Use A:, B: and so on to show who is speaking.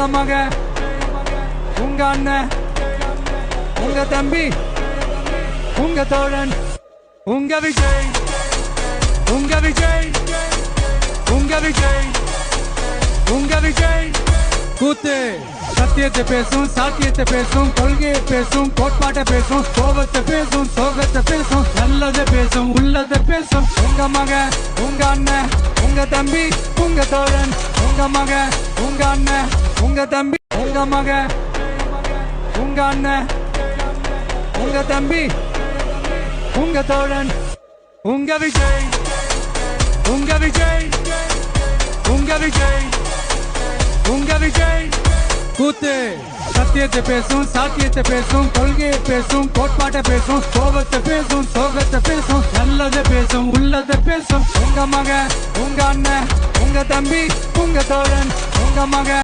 A: மக, உங்க அண்ணன், உங்க தம்பி, உங்க தோழன், உங்க விஜய், உங்க விஜய், உங்க விஜய், உங்க விஜய். கூத்து சத்தியத்தை பேசும், சாத்தியத்தை பேசும், கொள்கையை பேசும், கோட்பாட்டை பேசும், கோபத்தை பேசும், சோகத்தை பேசும், நல்லதை பேசும், உள்ளதை பேசும். உங்க மக, உங்க அண்ணன், உங்க தம்பி, உங்க தோழன், உங்க மக, உங்க அண்ணன், உங்க தம்பி, உங்க மக, உங்க அண்ணன், உங்க தம்பி, உங்க தோழன், உங்க விஜய், உங்க விஜய், உங்க விஜய், உங்க விஜய். கூத்து சத்தியத்தை பேசும், சாத்தியத்தை பேசும், கொள்கையை பேசும், கோட்பாட்டை பேசும், கோபத்தை பேசும், சோகத்தை பேசும், நல்லதை பேசும், உள்ளதை பேசும். உங்க மக, உங்க அண்ணன், உங்க தம்பி, உங்க தோழன், உங்க மக.